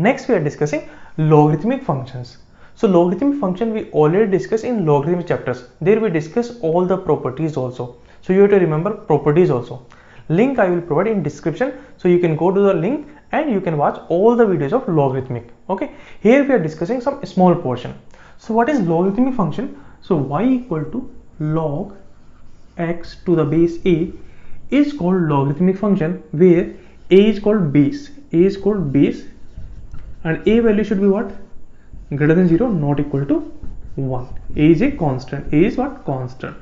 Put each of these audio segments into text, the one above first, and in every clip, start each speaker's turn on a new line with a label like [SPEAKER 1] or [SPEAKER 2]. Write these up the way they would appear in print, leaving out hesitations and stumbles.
[SPEAKER 1] Next we are discussing logarithmic functions. So logarithmic function we already discussed in logarithmic chapters. There we discuss all the properties also. So you have to remember properties also. Link I will provide in description, so you can go to the link and you can watch all the videos of logarithmic. Okay, here we are discussing some small portion. So what is logarithmic function? So y equal to log x to the base a is called logarithmic function, where a is called base, and a value should be what? Greater than 0, not equal to 1. A is a constant. A is what? Constant.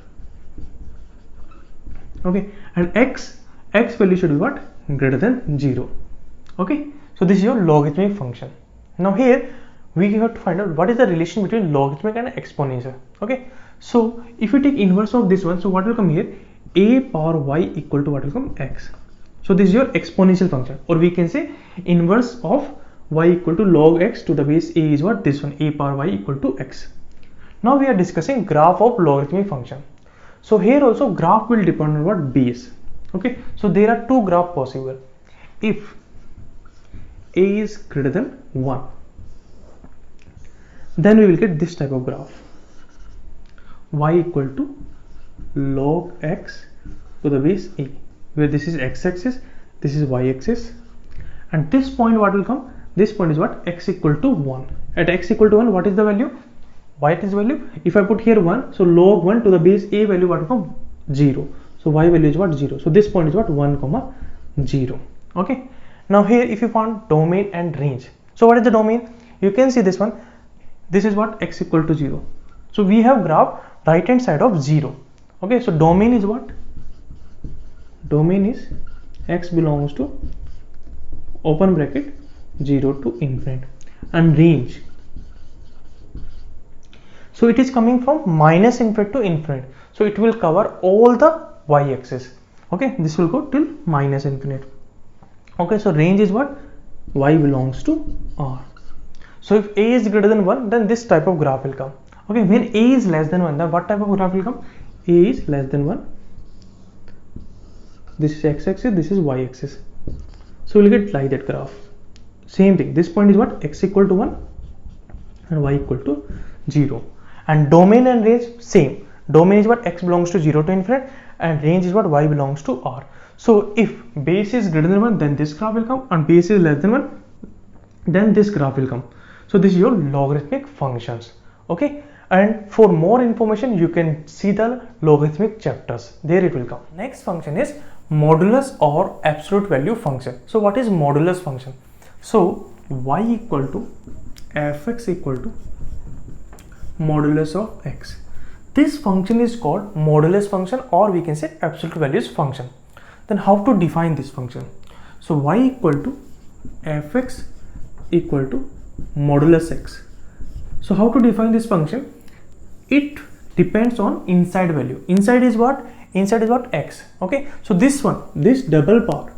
[SPEAKER 1] Okay, and x value should be what? Greater than 0. Okay, so this is your logarithmic function. Now here we have to find out what is the relation between logarithmic and exponential. Okay, so if you take inverse of this one, so what will come here? A power y equal to what will come? X. So this is your exponential function, or we can say inverse of y equal to log x to the base a is what? This one, a power y equal to x. Now we are discussing graph of logarithmic function. So here also graph will depend on what? Base. Okay, so there are two graphs possible. If a is greater than 1, then we will get this type of graph: y equal to log x to the base a, where this is x-axis, this is y-axis, and this point what will come? This point is what? X equal to 1. At x equal to 1, what is the value? Y is value. If I put here 1, so log 1 to the base a value what will come? 0. So y value is what? 0. So this point is what? 1 comma 0. Okay, now here if you want domain and range, so what is the domain? You can see this one. This is what? X equal to 0. So we have graph right hand side of 0. Okay, so domain is what? Domain is x belongs to open bracket 0 to infinite, and range, so it is coming from minus infinite to infinite, so it will cover all the y-axis. Okay, this will go till minus infinite. Okay, so range is what? Y belongs to R. So if a is greater than 1, then this type of graph will come. Okay, when a is less than 1, then what type of graph will come? A is less than 1. This is x-axis, this is y-axis. So we'll get like that graph. Same thing. This point is what? X equal to 1 and y equal to 0. And domain and range same. Domain is what? X belongs to 0 to infinite, and range is what? Y belongs to R. So if base is greater than 1, then this graph will come, and base is less than 1, then this graph will come. So this is your logarithmic functions. Okay, and for more information you can see the logarithmic chapters, there it will come. Next function is modulus or absolute value function. So what is modulus function? So y equal to fx equal to modulus of x. This function is called modulus function, or we can say absolute values function. Then how to define this function? So y equal to fx equal to modulus x. So how to define this function? It depends on inside value. Inside is what? Inside is what? X. Okay, so this one, this double bar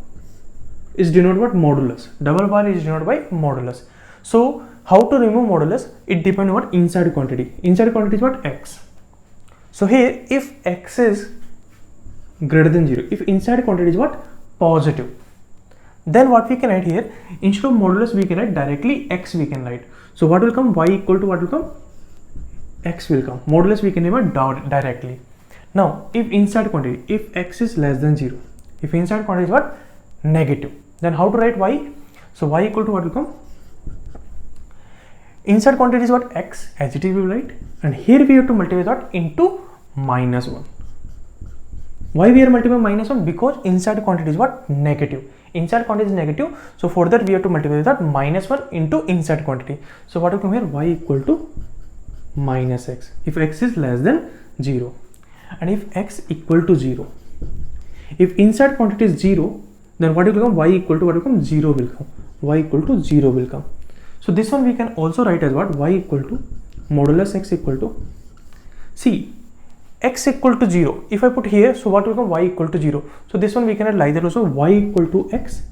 [SPEAKER 1] is denoted what? Modulus. Double bar is denoted by modulus. So how to remove modulus? It depends on what? Inside quantity. Inside quantity is what? X. So here if x is greater than 0, if inside quantity is what? Positive, then what we can write here? Instead of modulus we can write directly x we can write. So what will come? Y equal to what will come? X will come. Modulus we can write directly. Now if inside quantity, if x is less than 0, if inside quantity is what? Negative, then how to write y? So y equal to what will come? Inside quantity is what? X, as it is we will write, and here we have to multiply that into minus 1. Why we are multiplying minus 1? Because inside quantity is what? Negative. Inside quantity is negative, so for that we have to multiply that minus 1 into inside quantity. So what will come here? Y equal to minus x, if x is less than 0. And if x equal to 0, if inside quantity is 0, then what will come? Y equal to what will come? 0 will come. Y equal to 0 will come. So this one we can also write as what? Y equal to modulus x equal to, see, x equal to 0. If I put here, so what will come? Y equal to 0. So this one we can write like that also: y equal to x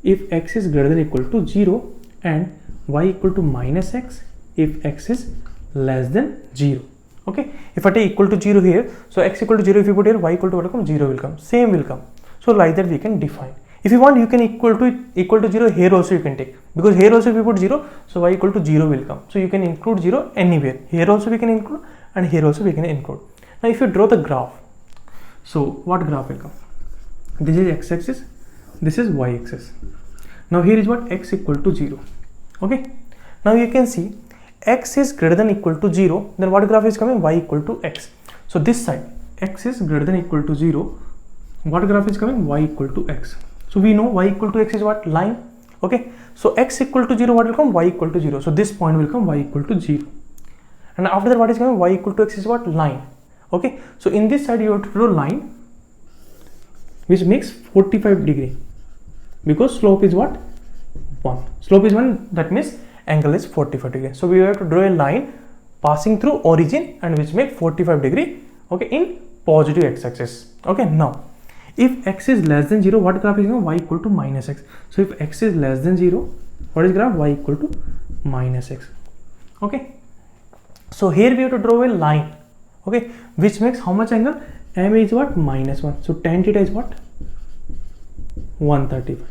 [SPEAKER 1] if x is greater than or equal to 0, and y equal to minus x if x is less than 0. Okay, if I take equal to 0 here, so x equal to 0, if you put here, y equal to what will come? 0 will come, same will come. So like that we can define. If you want, you can equal to 0 here also you can take, because here also if you put 0, so y equal to 0 will come. So you can include 0 anywhere. Here also we can include, and here also we can include. Now if you draw the graph, so what graph will come? This is x-axis, this is y-axis. Now here is what? X equal to 0. Okay. Now you can see x is greater than equal to 0, then what graph is coming? Y equal to x. So this side, x is greater than equal to 0, what graph is coming? Y equal to x. So we know y equal to x is what? Line. Okay. So x equal to 0, what will come? Y equal to 0. So this point will come y equal to 0. And after that, what is coming? Y equal to x is what? Line. Okay. So in this side, you have to draw line which makes 45 degree, because slope is what? 1. Slope is 1, that means angle is 45 degree. So we have to draw a line passing through origin and which make 45 degree, okay, in positive x-axis. Okay. Now if x is less than 0, what graph is going? Y equal to minus x. So if x is less than 0, what is graph? Y equal to minus x. Okay. So here we have to draw a line, okay, which makes how much angle? M is what? Minus 1. So tan theta is what? 135.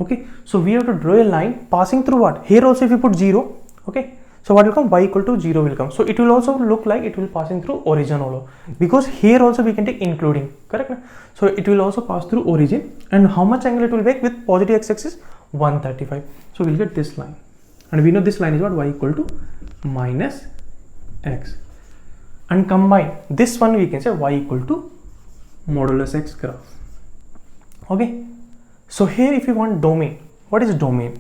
[SPEAKER 1] Okay. So we have to draw a line passing through what? Here also if you put 0, okay, so what will come? Y equal to 0 will come. So it will also look like it will passing through origin also, because here also we can take including, correct? So it will also pass through origin, and how much angle it will make with positive x-axis? 135. So we'll get this line, and we know this line is what? Y equal to minus x, and combine this one, we can say y equal to modulus x graph. Okay. So here if you want domain, what is domain?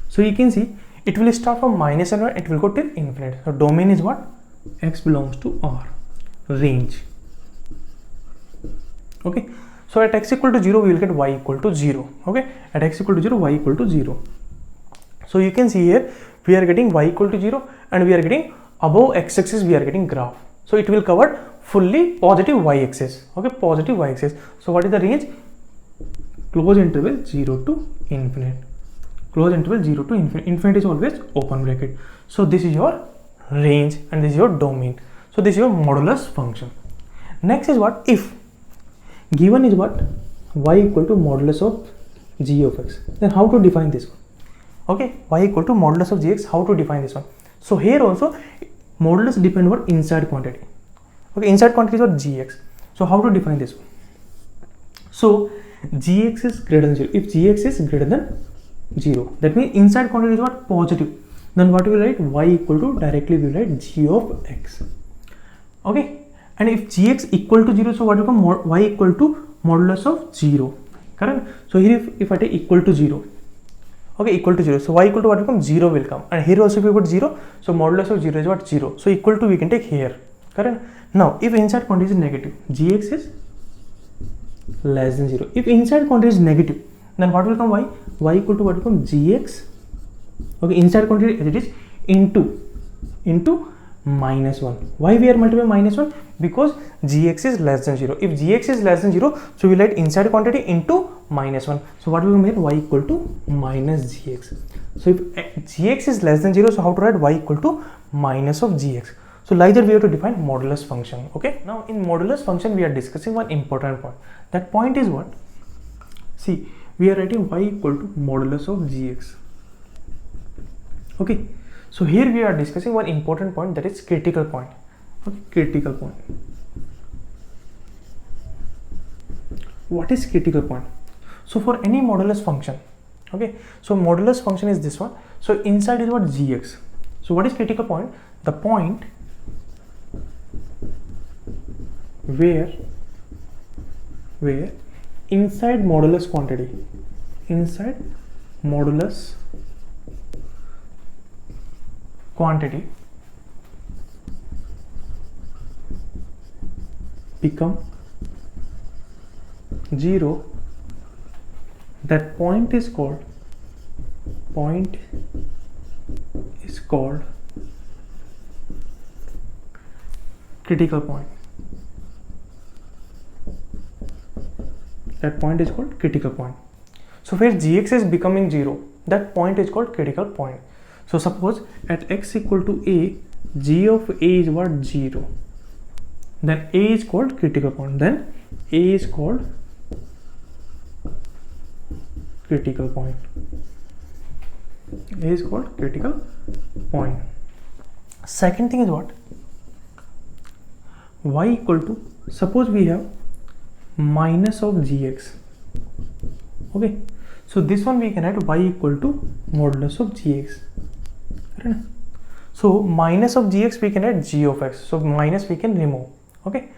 [SPEAKER 1] So you can see it will start from minus and it will go till infinite. So domain is what? X belongs to R, range. Okay. So at x equal to 0, we will get y equal to 0. Okay. At x equal to 0, y equal to 0. So you can see here we are getting y equal to 0, and we are getting above x-axis we are getting graph. So it will cover fully positive y-axis. Okay, positive y-axis. So what is the range? Close interval 0 to infinite. Close interval 0 to infinite. Infinite is always open bracket. So this is your range and this is your domain. So this is your modulus function. Next is what? If given is what? Y equal to modulus of g of x. Then how to define this one? Okay, y equal to modulus of gx. How to define this one? So here also modulus depend on inside quantity. Okay, inside quantity is what? Gx. So how to define this one? So gx is greater than 0. If gx is greater than 0, that means inside quantity is what? Positive. Then what we will write? Y equal to, directly we will write g of x. Okay, and if gx equal to 0, so what will come? Y equal to modulus of 0. Correct? So here if I take equal to 0, okay, equal to 0, so y equal to what will come? 0 will come, and here also if we put 0, so modulus of 0 is what? 0. So equal to we can take here. Correct? Now if inside quantity is negative, gx is less than 0. If inside quantity is negative, then what will come? Y? Y equal to what will come? Gx, okay, inside quantity as it is, into minus 1. Why we are multiplying minus 1? Because gx is less than 0. If gx is less than 0, so we write inside quantity into minus 1. So what will come here? Y equal to minus gx. So if gx is less than 0, so how to write? Y equal to minus of gx. So like that we have to define modulus function. Okay. Now in modulus function we are discussing one important point. That point is what? See, we are writing y equal to modulus of gx. Okay. So here we are discussing one important point, that is critical point. Okay, critical point. What is critical point? So for any modulus function, okay, so modulus function is this one. So inside is what? Gx. So what is critical point? The point where inside modulus quantity, inside modulus quantity become 0, that point is called critical point. That point is called critical point. So where gx is becoming 0, that point is called critical point. So suppose at x equal to a, g of a is what? 0. Then a is called critical point. Then A is called critical point. A is called critical point. Second thing is what? Y equal to, suppose we have minus of gx. Okay, so this one we can write y equal to modulus of gx. Right? So minus of gx we can write g of x. So minus we can remove. Okay.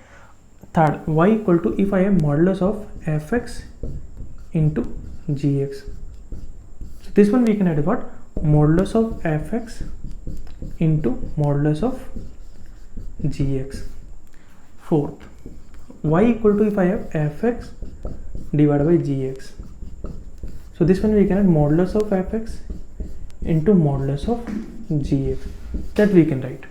[SPEAKER 1] Third, y equal to, if I have modulus of fx into gx. So this one we can write what? Modulus of fx into modulus of gx. Fourth, y equal to, if I have fx divided by gx. So this one we can have modulus of fx into modulus of gx. That we can write.